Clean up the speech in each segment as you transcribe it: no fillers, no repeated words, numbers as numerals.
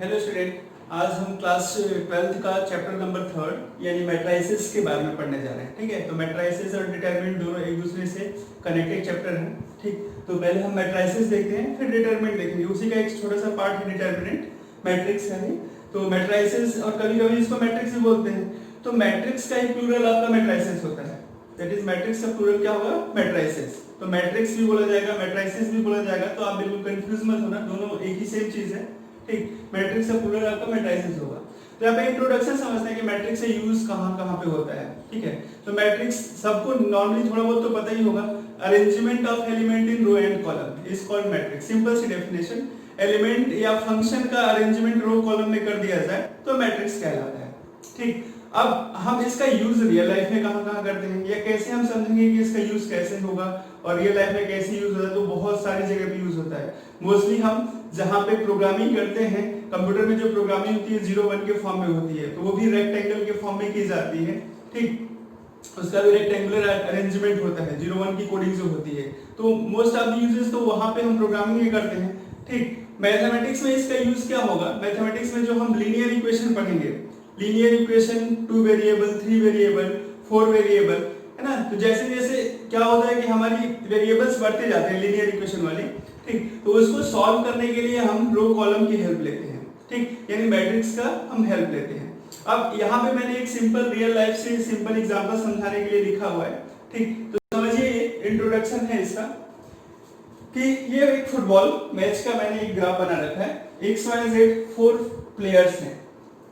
Hello student, आज हम class 12th का चैप्टर नंबर 3 यानी मैट्राइसेस के बारे में पढ़ने जा रहे हैं। ठीक है, तो मैट्राइसेस और डिटरमिनेंट दोनों एक दूसरे से कनेक्टेड चैप्टर हैं। ठीक, तो पहले हम मैट्राइसेस देखते हैं, फिर डिटरमिनेंट देखेंगे। उसी का एक छोटा सा पार्ट है डिटरमिनेंट, मैट्रिक्स है। तो मैट्राइसेस, और कभी कभी इसको मैट्रिक्स भी बोलते हैं। तो मैट्रिक्स का एक प्लूरल आपका मैट्राइसेस होता है। दैट इज मैट्रिक्स का प्लूरल क्या होगा? मैट्राइसेस। तो मैट्रिक्स भी बोला जाएगा, मैट्राइसेस भी बोला जाएगा। तो आप बिल्कुल कंफ्यूज मत होना, दोनों एक ही सेम चीज है। ठीक, मैट्रिक्स का प्लूरल आपका मैट्राइसेस होगा। तो यहाँ पे इंट्रोडक्शन समझते हैं कि मैट्रिक्स का यूज कहाँ कहाँ पे होता है। ठीक है, तो मैट्रिक्स सबको नॉर्मली थोड़ा बहुत तो पता ही होगा। Arrangement of element in row and column is called matrix. Simple सी डेफिनेशन, एलिमेंट या फंक्शन का अरेंजमेंट रो कॉलम में कर दिया जाए तो मैट्रिक्स कहलाता है। ठीक, अब हम इसका यूज रियल लाइफ में कहाँ कहाँ करते हैं या कैसे हम समझेंगे कि इसका यूज कैसे होगा और रियल लाइफ में कैसे यूज होता है। तो बहुत सारी जगह पे यूज होता है। मोस्टली हम जहाँ पे प्रोग्रामिंग करते हैं, कंप्यूटर में जो प्रोग्रामिंग होती है 0-1 के फॉर्म में होती है, तो वो भी रेक्टेंगल के फॉर्म में की जाती है। ठीक, उसका भी रेक्टेंगुलर अरेंजमेंट होता है, 0-1 की कोडिंग जो होती है। तो मोस्ट ऑफ द यूजेस तो वहां पे हम प्रोग्रामिंग ही करते हैं। ठीक, मैथमेटिक्स में इसका यूज क्या होगा? मैथमेटिक्स में जो हम लीनियर इक्वेशन पढ़ेंगे, linear equation 2 variable, 3 variable, 4 variable, है ना। तो जैसे जैसे क्या होता है कि हमारी वेरिएबल्स बढ़ते जाते हैं लीनियर इक्वेशन वाली। ठीक, तो उसको सॉल्व करने के लिए हम रो कॉलम की हेल्प लेते हैं। ठीक, यानी मैट्रिक्स का हम हेल्प लेते हैं। अब यहाँ पे मैंने एक सिंपल रियल लाइफ से सिंपल एग्जांपल समझाने के लिए लिखा हुआ है। ठीक, तो समझिए ये इंट्रोडक्शन है इसका कि ये एक फुटबॉल मैच का मैंने एक ग्राफ बना रखा है। एक्स वाई जेड 4 प्लेयर्स हैं,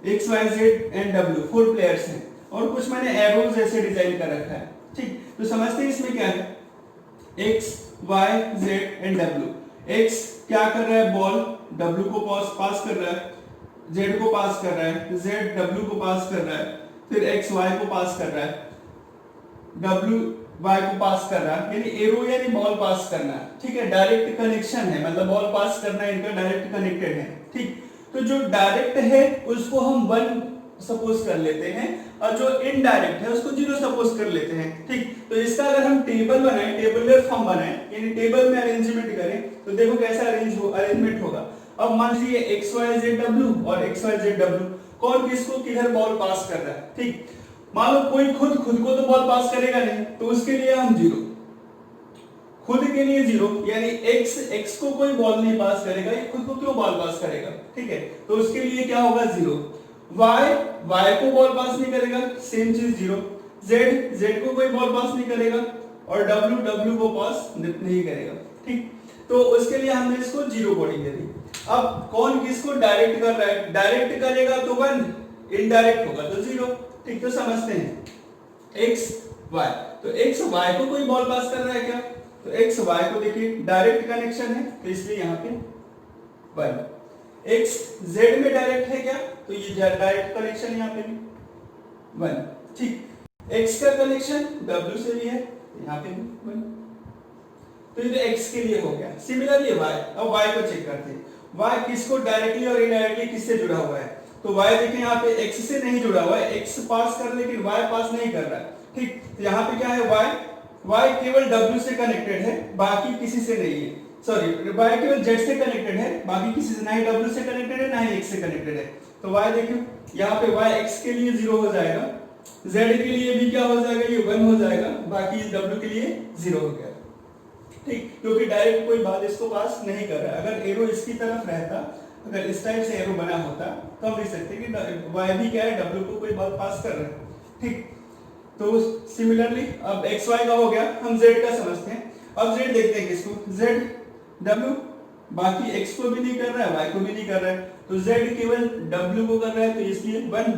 X Y Z and W 4 players हैं, और कुछ मैंने एरोज जैसे डिजाइन कर रखा है। ठीक, तो समझते हैं इसमें क्या है। X Y Z and W. X क्या कर रहा है? बॉल डब्ल्यू को पास कर रहा है, जेड को पास कर रहा है, जेड डब्ल्यू को पास कर रहा है, फिर एक्स वाई को पास कर रहा है, डब्ल्यू वाई को पास कर रहा है, यानी एरो यानी बॉल पास करना है। ठीक है, डायरेक्ट कनेक्शन है, मतलब बॉल पास करना है, इनका डायरेक्ट कनेक्टेड है। ठीक, तो जो डायरेक्ट है उसको हम 1 सपोज कर लेते हैं और जो इनडायरेक्ट है उसको 0 सपोज कर लेते हैं। ठीक, तो इसका अगर हम टेबल बनाएं, टेबुलर फॉर्म बनाएं, यानी टेबल में अरेंजमेंट करें, तो देखो कैसा अरेंजमेंट होगा। अब मान लीजिए एक्स वाई जेड डब्ल्यू और एक्स वाई जेड डब्ल्यू, कौन किसको किधर बॉल पास कर रहा है। ठीक, मान लो कोई खुद को तो बॉल पास करेगा नहीं, तो उसके लिए हम 0, खुद के लिए 0, यानी x को कोई बॉल नहीं पास करेगा, ये खुद को क्यों बॉल पास करेगा। ठीक है, तो उसके लिए क्या होगा? 0। y को बॉल पास नहीं करेगा, सेम चीज 0। z को कोई बॉल पास नहीं करेगा, और w को पास नहीं करेगा। ठीक, तो उसके लिए हमने इसको 0 कोडिंग दे दी। अब कौन किसको डायरेक्ट कर रहा है? डायरेक्ट करेगा तो 1, इनडायरेक्ट होगा तो 0। ठीक, तो समझते हैं x y, तो x y को कोई बॉल पास कर रहा है क्या? तो x y को देखिए डायरेक्ट कनेक्शन है, तो इसलिए यहाँ पे 1। x z में डायरेक्ट है क्या? तो ये डायरेक्ट कनेक्शन यहाँ पे भी 1। ठीक, x का कनेक्शन w से भी है, यहाँ पे भी 1। तो ये x के लिए हो गया। सिमिलरली y, अब y को चेक करते हैं। y किसको डायरेक्टली और इनडायरेक्टली किससे जुड़ा हुआ है? तो y देखिए यहाँ पे x से नहीं जुड़ा हुआ है, x पास कर लेकिन y पास नहीं कर रहा है। ठीक, तो यहाँ पे क्या है? y केवल w से कनेक्टेड है, बाकी किसी से नहीं है। सॉरी, y केवल z से कनेक्टेड है, बाकी किसी से, ना ही w से कनेक्टेड है ना ही x से कनेक्टेड है। तो y देखिए यहाँ पे y x के लिए 0 हो जाएगा, z के लिए भी क्या हो जाएगा? ये 1 हो जाएगा, बाकी w के लिए 0 हो गया। ठीक, क्योंकि डायरेक्ट कोई बात इसको पास नहीं कर रहा है। अगर एरो इसकी तरफ रहता, अगर इस टाइप से एरो बना होता, तो हम लिख सकते कि y भी क्या है? w को कोई बात पास कर रहा है। ठीक, तो सिमिलरली अब x y का हो गया, हम z का समझते हैं। अब z देखते हैं किसको? z w, बाकी x को भी नहीं कर रहा है, y को भी नहीं कर रहा है, तो z केवल w को कर रहा है, तो इसलिए 1,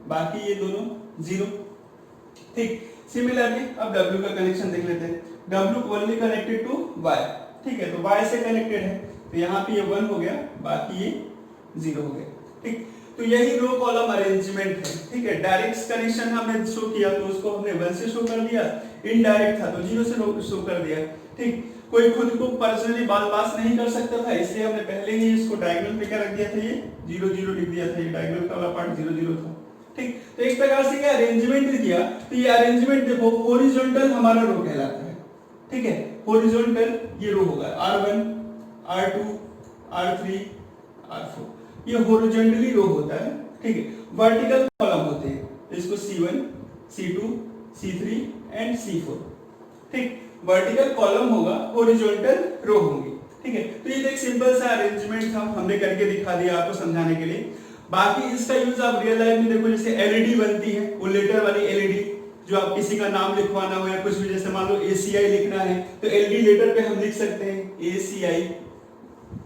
बाकी ये दोनों 0। ठीक, सिमिलरली अब w का कनेक्शन देख लेते हैं। w only connected to y। ठीक है, तो y से कनेक्टेड है, तो यहाँ पे ये 1 हो गया, बाकी ये 0 हो गया। ठीक, तो यही रो कॉलम अरेंजमेंट है। ठीक है, डायरेक्ट कनेक्शन हमने शो किया तो उसको हमने 1 से शो कर दिया, इनडायरेक्ट था तो 0 से शो कर दिया। ठीक, कोई खुद को पर्सनली बॉल पास नहीं कर सकता था, इसलिए हमने पहले ही इसको डायगोनल पे क्या रख दिया था? ये 0-0 लिख दिया था, ये डायगोनल का वाला पार्ट 0-0 था। ठीक, तो एक प्रकार से क्या अरेंजमेंट किया, तो ये अरेंजमेंट देखो हॉरिजॉन्टल हमारा रो कहलाता है। ठीक है, हॉरिजॉन्टल ये रो होगा R1, R2, R3, R4। ये हॉरिजॉन्टली रो होता है, ठीक है। वर्टिकल कॉलम होते हैं, इसको C1, C2, C3 and C4, ठीक। वर्टिकल कॉलम होगा, हॉरिजॉन्टल रो होंगी, ठीक है। तो ये एक सिंपल सा अरेंजमेंट था, हमने करके दिखा दिया आपको समझाने के लिए। बाकी इसका यूज आप रियल लाइफ में देखो, जैसे एलईडी बनती है, वो लेटर वाली एलईडी, जो आप किसी का नाम लिखवाना हो या कुछ भी, जैसे मान लो ACI लिखना है तो एलईडी लेटर पे हम लिख सकते हैं ACI,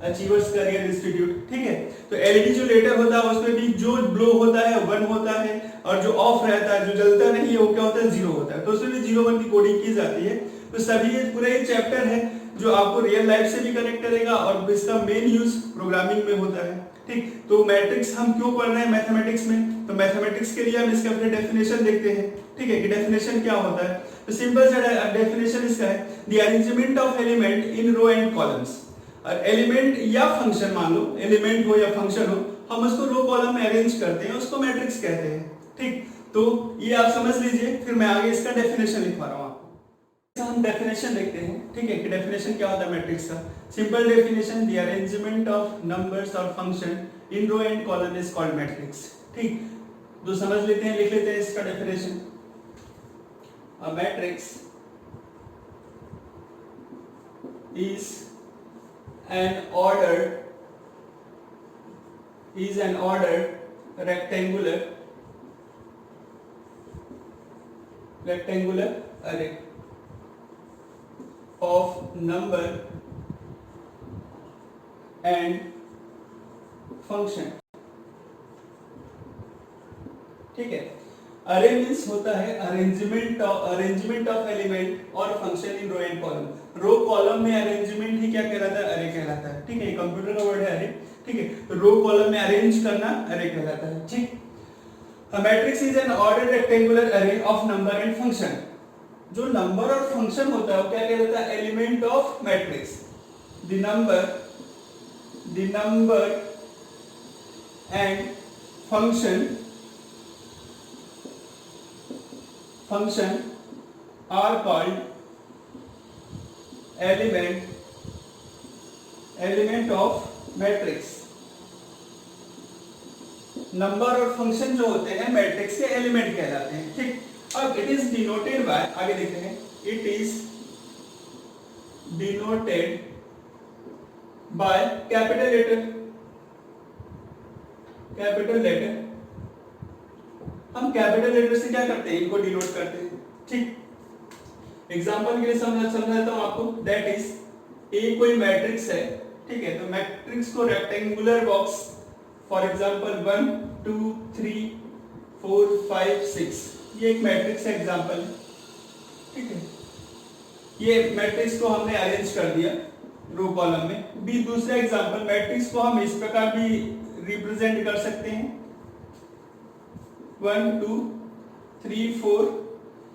अचीवर्स करियर इंस्टीट्यूट, ठीक है। तो एलईडी जो लेटर होता है उसमें भी जो ग्लो होता है 1 होता है, और जो ऑफ रहता है, जो जलता नहीं है, वो क्या होता है 0 होता है। तो उसमें भी 0 1 की कोडिंग की जाती है। तो सभी ये पूरा एक चैप्टर है जो आपको रियल लाइफ से भी कनेक्ट करेगा, और इसका मेन यूज प्रोग्रामिंग में होता है, ठीक। तो मैट्रिक्स हम क्यों पढ़ रहे हैं मैथमेटिक्स में, तो मैथमेटिक्स के लिए हम इसका अपने डेफिनेशन देखते हैं, ठीक है, कि डेफिनेशन क्या होता है। तो सिंपल सा डेफिनेशन इसका है, the arrangement of element in row and columns. और एलिमेंट या फंक्शन, मान लो एलिमेंट हो या फंक्शन हो, हम उसको रो कॉलम में अरेंज करते हैं, उसको मैट्रिक्स कहते हैं, ठीक। तो ये आप समझ लीजिए, फिर मैं आगे इसका डेफिनेशन लिखवा रहा हूँ आपको। हम डेफिनेशन देखते हैं, ठीक है, कि डेफिनेशन क्या होता है मैट्रिक्स का। Simple definition, the arrangement of numbers और function in row and column is called matrix, ठीक। तो समझ लेते हैं, लिख लेते हैं इसका definition. A matrix is an ordered rectangular array of number and function, ठीक है। अरे मीन्स होता है अरेंजमेंट ऑफ एलिमेंट और function in row and column. Row column में अरेंजमेंट ही क्या कहलाता है, अरे कहलाता है, ठीक है। कंप्यूटर का वर्ड है अरे, ठीक है। तो रो कॉलम में अरेंज करना अरे कहलाता है, ठीक। अ matrix is an ordered rectangular अरे ऑफ नंबर एंड फंक्शन। जो नंबर और फंक्शन होता है वो क्या कहलाता है, element of matrix. The number and function are called element of matrix। Number और फंक्शन जो होते हैं मैट्रिक्स के एलिमेंट कहलाते हैं, ठीक। अब इट इज डिनोटेड बाय, आगे देखते हैं, it is denoted by capital letter. हम कैपिटल लेटर से क्या करते हैं, इनको डिनोट करते हैं, ठीक। एग्जांपल के लिए समझाता हूं आपको। दैट इज ए कोई मैट्रिक्स है, ठीक है। तो मैट्रिक्स को रेक्टेंगुलर बॉक्स, फॉर एग्जांपल 1 2 3 4 5 6, ये एक मैट्रिक्स है, एग्जांपल है, ठीक है। ये मैट्रिक्स को हमने अरेंज कर दिया रो कॉलम में। भी दूसरा एग्जांपल, मैट्रिक्स को हम इस प्रकार भी रिप्रेजेंट कर सकते हैं, 1 2 3 4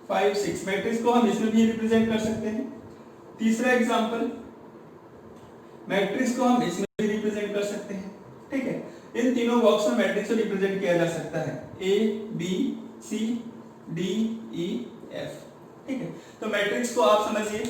5 6, मैट्रिक्स को हम इसमें भी रिप्रेजेंट कर सकते हैं। तीसरा एग्जांपल, मैट्रिक्स को हम इसमें भी रिप्रेजेंट कर सकते हैं, ठीक है। इन तीनों बॉक्स में मैट्रिक्स को रिप्रेजेंट किया जा सकता है, A B C D E F, ठीक है। तो मैट्रिक्स को आप समझिए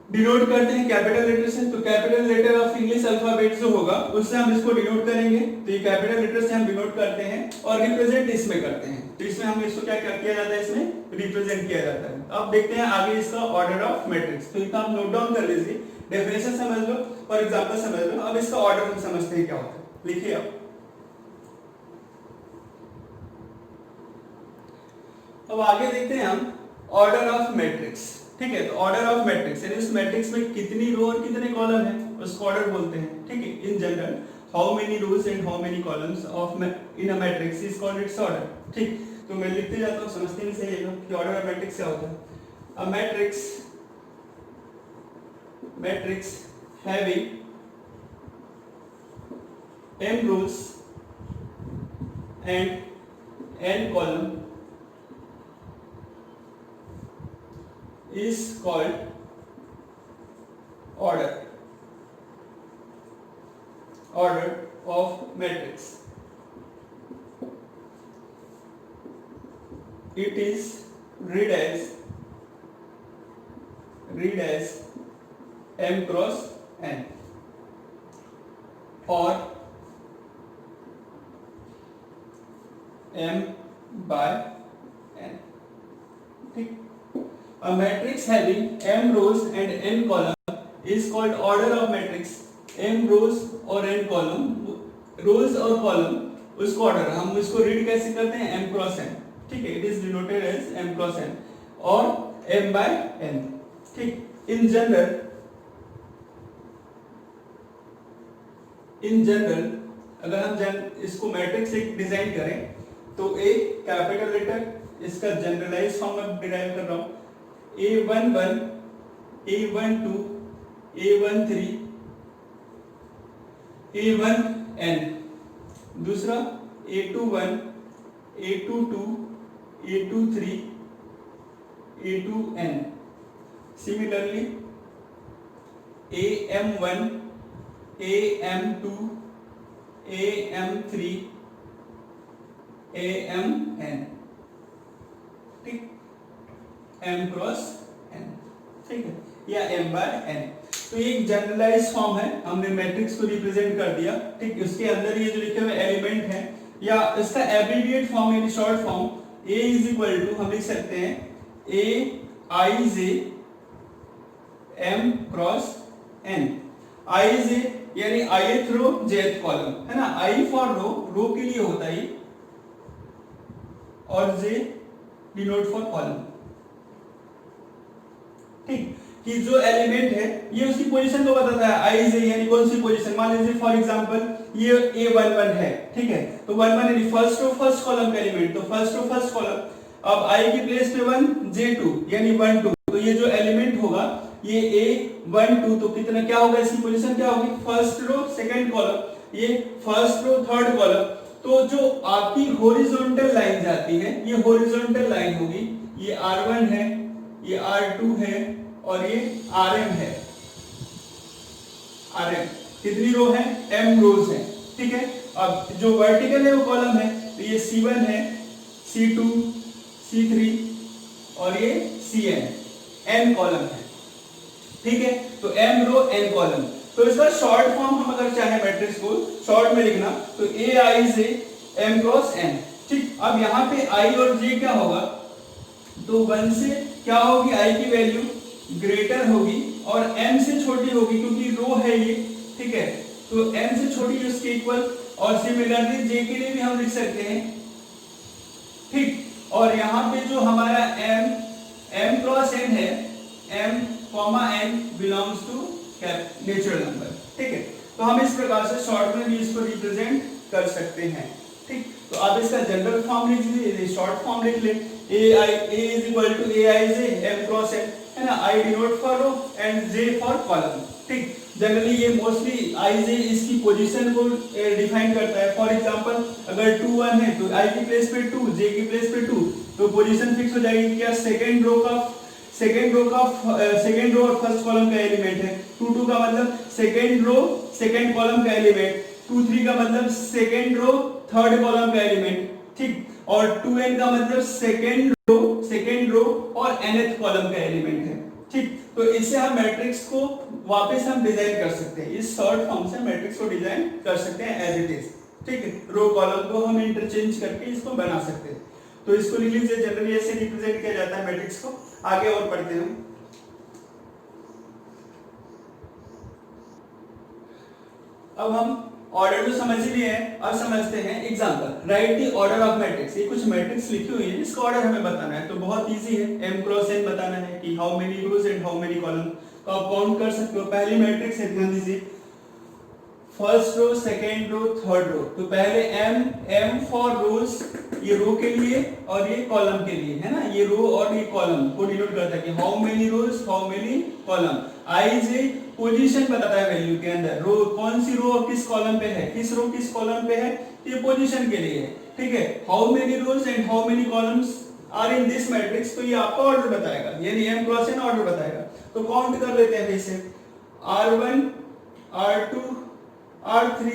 डिनोट करते हैं कैपिटल लेटर से। तो capital letter of English alphabet जो होगा उससे हम इसको डिनोट करेंगे। तो ये कैपिटल लेटर से हम डिनोट करते हैं और रिप्रेजेंट इसमें करते हैं। तो इसमें हम इसको क्या किया जाता है, इसमें रिप्रेजेंट किया जाता है। अब देखते हैं आगे इसका ऑर्डर ऑफ मैट्रिक्स। तो इसका आप नोट डाउन कर लीजिए, डेफिनेशन समझ लो और एग्जांपल समझ लो। अब इसका ऑर्डर हम समझते हैं क्या होता है, लिखिए अब आगे देखते हैं हम ऑर्डर ऑफ मैट्रिक्स, ठीक है। तो ऑर्डर ऑफ मैट्रिक्स यानी उस मैट्रिक्स में कितनी रो और कितने कॉलम है उसको ऑर्डर बोलते हैं, ठीक है। In general how many rows and how many columns of in a matrix is called its order, ठीक। तो मैं लिखते जाता हूं, समझते हैं सही है कि ऑर्डर ऑफ मैट्रिक्स क्या होता है। A matrix having m rows and n column is called order of matrix. It is read as m cross n, or m by n, ठीक। A matrix having m rows and n column is called order of matrix। m rows और n column, rows और column उसको order, हम इसको read कैसे करते हैं, m cross n, ठीक है। It is denoted as m cross n और m by n, ठीक। इन जनरल अगर हम इसको मैट्रिक्स एक डिजाइन करें तो एक कैपिटल लेटर, इसका जनरलाइज फॉर्म में डिराइव कर रहा हूं, A11, A12, A13, A1n, दूसरा A21, A22, A23, A2n, similarly AM1, AM2, AM3, AMN, ठीक, m क्रॉस n, ठीक है, या m बाय n। तो ये एक जनरलाइज फॉर्म है, हमने मैट्रिक्स को रिप्रेजेंट कर दिया, ठीक। इसके अंदर ये जो लिखे हुए एलिमेंट हैं या इसका एब्रिविएट फॉर्म यानी short form A is equal to हम लिख सकते हैं A I J m cross n। I J यानी ith रो jth कॉलम, है ना। I फॉर रो के लिए होता है और J डिनोट फॉर कॉलम, ठीक। कि जो एलिमेंट है ये उसकी पोजीशन को बताता है, I J यानी कौन सी पोजीशन। मान लीजिए फॉर एग्जांपल ये A11 है, ठीक है, तो 11 यानी फर्स्ट रो फर्स्ट कॉलम का एलिमेंट, तो फर्स्ट रो फर्स्ट कॉलम। अब I की प्लेस पे 1, J2 यानी 1 2, तो ये जो एलिमेंट होगा ये A12, तो कितना क्या होगा, इसकी पोजीशन क्या होगी, फर्स्ट रो सेकंड कॉलम, ये फर्स्ट रो थर्ड कॉलम। तो जो आपकी हॉरिजॉन्टल लाइन जाती है ये हॉरिजॉन्टल लाइन होगी, ये R1 है, ये R2 है और ये RM है। RM कितनी रो है, m रोज है, ठीक है। अब जो वर्टिकल है वो कॉलम है, तो ये C1 है, C2, C3 और ये Cn, n कॉलम है, ठीक है। तो m रो n कॉलम। तो इसका शॉर्ट फॉर्म हम अगर चाहे मैट्रिक्स को शॉर्ट में लिखना तो Aij m क्रॉस n, ठीक। अब यहाँ पे I और J क्या होगा, तो 1 से क्या होगी, I की वैल्यू ग्रेटर होगी और m से छोटी होगी क्योंकि रो है ये, ठीक है, तो m से छोटी उसके इक्वल। और सिमिलरली J के लिए भी हम लिख सकते हैं, ठीक। और यहाँ पे जो हमारा m क्रॉस n है, m n belongs to natural number, ठीक है। तो हम इस प्रकार से शॉर्ट में भी इसको रिप्रेजेंट कर सकते हैं, ठीक। तो आप इसका जनरल फॉर्म लिख लीजिए, शॉर्ट फॉर्म लिख ले, A is equal to Aij m cross n, है ना। I denote for row and J for column, ठीक। जनरली ये मोस्टली Ij इसकी पोजीशन को डिफाइन करता है। फॉर एग्जांपल अगर 2 1 है तो I की प्लेस पे 2, J की प्लेस पे 2, तो पोजीशन फिक्स हो जाएगी। क्या सेकंड रो और फर्स्ट कॉलम का एलिमेंट है, 2 2 का मतलब सेकंड रो सेकंड कॉलम का एलिमेंट, 2 3 का मतलब सेकंड रो थर्ड कॉलम का एलिमेंट, ठीक। और 2n का मतलब सेकंड रो और nth कॉलम का एलिमेंट है, ठीक। तो इससे हम मैट्रिक्स को वापस हम डिजाइन कर सकते हैं, इस शॉर्ट फॉर्म से मैट्रिक्स को डिजाइन कर सकते हैं एज इट इज, ठीक है। रो कॉलम को हम इंटरचेंज करके इसको बना सकते हैं। तो इसको लिख लीजिए, जनरली ऐसे रिप्रेजेंट किया जाता है मैट्रिक्स को। आगे और पढ़ते हैं। अब हम ऑर्डर तो समझ ही लिए हैं, अब समझते हैं example. Right the order of matrix. ये कुछ मैट्रिक्स लिखी हुई है जिसका ऑर्डर हमें बताना है, तो बहुत इजी है। m क्रॉस n बताना है कि how many rows and how many column, तो आप काउंट कर सकते हो। पहली मैट्रिक्स है, ध्यान दीजिए, first row second row third row. तो पहले m फॉर रोज, ये रो के लिए और ये कॉलम के लिए, है ना। ये रो और ये कॉलम को डिनोट करता है कि how many rows how many column. I J position बताता है वैल्यू के अंदर, रो कौन सी रो किस कॉलम पे है, किस रो किस कॉलम पे है, ये पोजीशन के लिए है, ठीक है। How many rows and how many columns are in this matrix, तो ये आपका ऑर्डर बताएगा, यानी m क्रॉस n ऑर्डर बताएगा। तो काउंट कर लेते हैं फिर से, r1 r2 r3,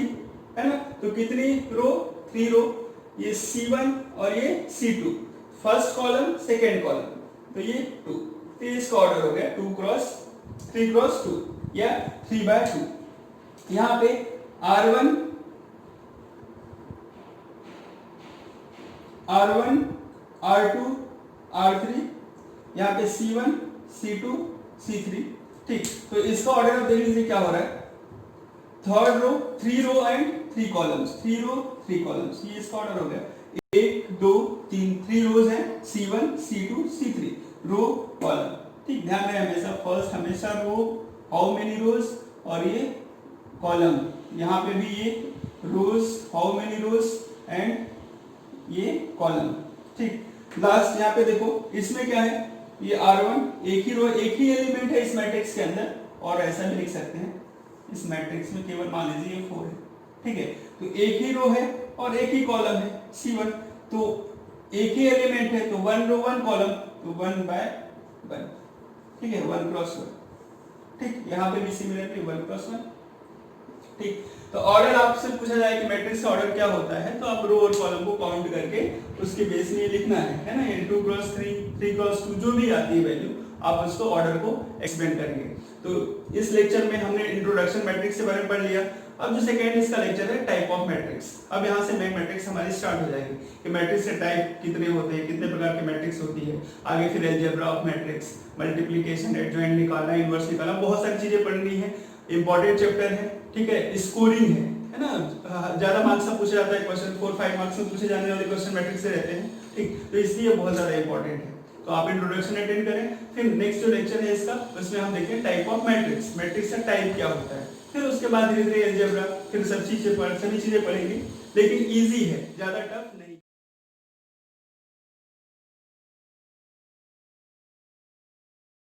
है ना। तो कितनी रो, 3 रो, ये C1 और ये C2, first column second column, तो ये 2, तो इसका ऑर्डर हो गया 3 क्रॉस 2 या 3/2। यहाँ पे R1 R1 R2 R3, यहाँ पे C1 C2 C3, ठीक। तो इसका ऑर्डर आप देख लीजिए क्या हो रहा है, third row 3 row and 3 columns, 3 row 3 columns, ये इसका ऑर्डर हो गया। 1 2 3 3 रोज है, C1 C2 C3 row column, ठीक। ध्यान रहे हमेशा फर्स्ट हमेशा रो, हाउ मेनी रोज, और ये कॉलम, यहाँ पे भी ये रोज, हाउ मेनी रोज एंड ये कॉलम, ठीक। लास्ट यहाँ पे देखो इसमें क्या है, ये R1 एक ही रो, एक ही एलिमेंट है इस मैट्रिक्स के अंदर, और ऐसा भी लिख सकते हैं इस मैट्रिक्स में केवल मान लीजिए ये 4 है, ठीक है। तो एक ही रो है और एक ही कॉलम है C1, तो एक ही एलिमेंट है तो 1 रो 1 कॉलम, तो 1 बाय 1, ठीक है, 1 क्रॉस 1, ठीक। यहाँ पे भी सिमिलरली 1 क्रॉस 1, ठीक। तो ऑर्डर आपसे पूछा जाए कि मैट्रिक्स का ऑर्डर क्या होता है, तो आप रो और कॉलम को काउंट करके उसके बेस में लिखना है ना, ये 2 क्रॉस 3 3 क्रॉस 2 जो भी आती है वैल्यू, आप उसको ऑर्डर को एक्सपेंड करेंगे। तो इस लेक्चर में हमने इंट्रोडक्शन मैट्रिक्स के बारे में पढ़ लिया। अब जो सेकंड इसका लेक्चर है टाइप ऑफ मैट्रिक्स। अब यहाँ से मेन मैट्रिक्स हमारी स्टार्ट हो जाएगी कि मैट्रिक्स के टाइप कितने होते हैं, कितने प्रकार के मैट्रिक्स होती है, आगे फिर algebra of matrix, multiplication, adjoint निकालना, इनवर्स निकालना, बहुत सारी चीजें पढ़नी है। इंपॉर्टेंट चैप्टर है, ठीक है। स्कोरिंग है ना, ज्यादा मार्क्स से पूछा जाता है क्वेश्चन, 4-5 मार्क्स में पूछे जाने वाले क्वेश्चन मैट्रिक्स से रहते हैं, ठीक। तो इसलिए बहुत ज्यादा इंपॉर्टेंट है। तो आप इंट्रोडक्शन अटेंड करें, फिर नेक्स्ट जो लेक्चर है इसका, उसमें हम देखें टाइप ऑफ मैट्रिक्स, मैट्रिक्स का टाइप क्या होता है, फिर उसके बाद धीरे धीरे अलजेब्रा, फिर सभी चीजें पढ़ेंगे, लेकिन इजी है, ज्यादा टफ नहीं।